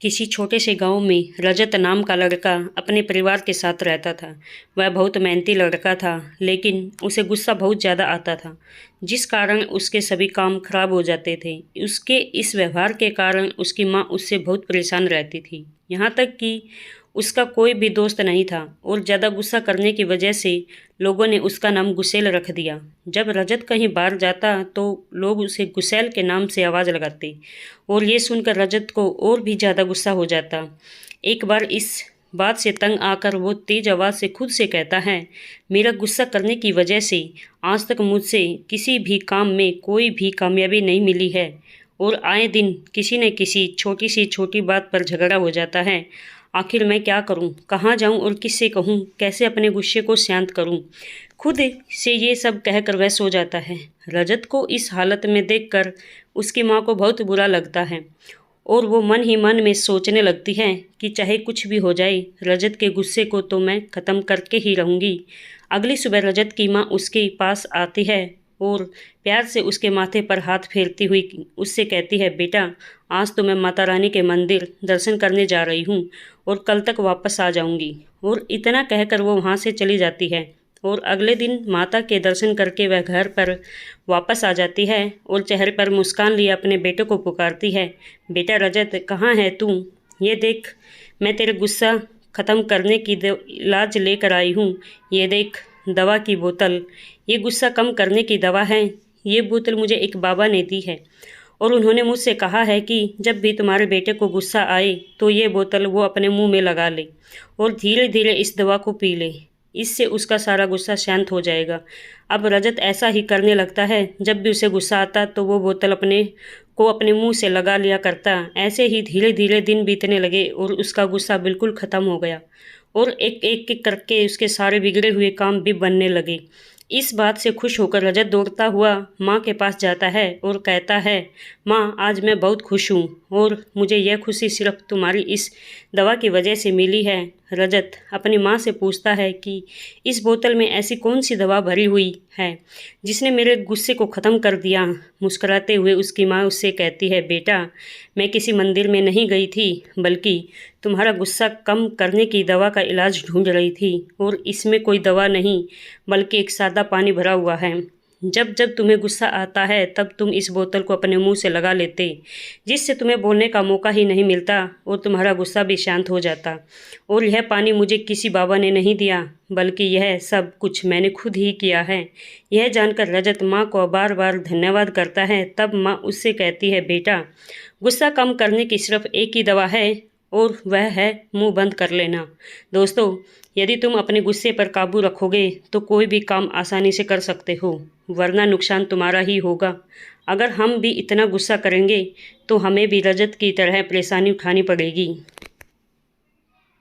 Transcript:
किसी छोटे से गांव में रजत नाम का लड़का अपने परिवार के साथ रहता था। वह बहुत मेहनती लड़का था, लेकिन उसे गुस्सा बहुत ज़्यादा आता था, जिस कारण उसके सभी काम खराब हो जाते थे। उसके इस व्यवहार के कारण उसकी माँ उससे बहुत परेशान रहती थी, यहाँ तक कि उसका कोई भी दोस्त नहीं था और ज़्यादा गुस्सा करने की वजह से लोगों ने उसका नाम गुस्सेल रख दिया। जब रजत कहीं बाहर जाता तो लोग उसे गुस्सेल के नाम से आवाज़ लगाते और ये सुनकर रजत को और भी ज़्यादा गुस्सा हो जाता। एक बार इस बात से तंग आकर वो तेज आवाज़ से खुद से कहता है, मेरा गुस्सा करने की वजह से आज तक मुझसे किसी भी काम में कोई भी कामयाबी नहीं मिली है और आए दिन किसी न किसी छोटी सी छोटी बात पर झगड़ा हो जाता है। आखिर मैं क्या करूं? कहाँ जाऊं और किससे कहूं? कैसे अपने गुस्से को शांत करूं? खुद से ये सब कहकर वह सो जाता है। रजत को इस हालत में देखकर उसकी माँ को बहुत बुरा लगता है और वो मन ही मन में सोचने लगती है कि चाहे कुछ भी हो जाए, रजत के गुस्से को तो मैं ख़त्म करके ही रहूँगी। अगली सुबह रजत की माँ उसके पास आती है और प्यार से उसके माथे पर हाथ फेरती हुई उससे कहती है, बेटा आज तो मैं माता रानी के मंदिर दर्शन करने जा रही हूँ और कल तक वापस आ जाऊँगी। और इतना कहकर वो वहाँ से चली जाती है और अगले दिन माता के दर्शन करके वह घर पर वापस आ जाती है और चेहरे पर मुस्कान लिए अपने बेटे को पुकारती है, बेटा रजत कहाँ है तू? ये देख, मैं तेरे गुस्सा ख़त्म करने की इलाज लेकर आई हूँ। ये देख दवा की बोतल, ये गुस्सा कम करने की दवा है। ये बोतल मुझे एक बाबा ने दी है और उन्होंने मुझसे कहा है कि जब भी तुम्हारे बेटे को गुस्सा आए तो ये बोतल वो अपने मुंह में लगा ले और धीरे धीरे इस दवा को पी ले। इससे उसका सारा गुस्सा शांत हो जाएगा। अब रजत ऐसा ही करने लगता है। जब भी उसे गुस्सा आता तो वो बोतल अपने मुंह से लगा लिया करता। ऐसे ही धीरे धीरे दिन बीतने लगे और उसका गुस्सा बिल्कुल ख़त्म हो गया और एक करके उसके सारे बिगड़े हुए काम भी बनने लगे। इस बात से खुश होकर रजत दौड़ता हुआ माँ के पास जाता है और कहता है, माँ आज मैं बहुत खुश हूँ और मुझे यह खुशी सिर्फ तुम्हारी इस दवा की वजह से मिली है। रजत अपनी माँ से पूछता है कि इस बोतल में ऐसी कौन सी दवा भरी हुई है जिसने मेरे गुस्से को ख़त्म कर दिया। मुस्कुराते हुए उसकी माँ उससे कहती है, बेटा मैं किसी मंदिर में नहीं गई थी, बल्कि तुम्हारा गुस्सा कम करने की दवा का इलाज ढूंढ रही थी और इसमें कोई दवा नहीं बल्कि एक सादा पानी भरा हुआ है। जब जब तुम्हें गुस्सा आता है तब तुम इस बोतल को अपने मुंह से लगा लेते, जिससे तुम्हें बोलने का मौका ही नहीं मिलता और तुम्हारा गुस्सा भी शांत हो जाता। और यह पानी मुझे किसी बाबा ने नहीं दिया, बल्कि यह सब कुछ मैंने खुद ही किया है। यह जानकर रजत माँ को बार बार धन्यवाद करता है। तब माँ उससे कहती है, बेटा गुस्सा कम करने की सिर्फ एक ही दवा है और वह है मुंह बंद कर लेना। दोस्तों, यदि तुम अपने गुस्से पर काबू रखोगे तो कोई भी काम आसानी से कर सकते हो, वरना नुकसान तुम्हारा ही होगा। अगर हम भी इतना गुस्सा करेंगे तो हमें भी रजत की तरह परेशानी उठानी पड़ेगी।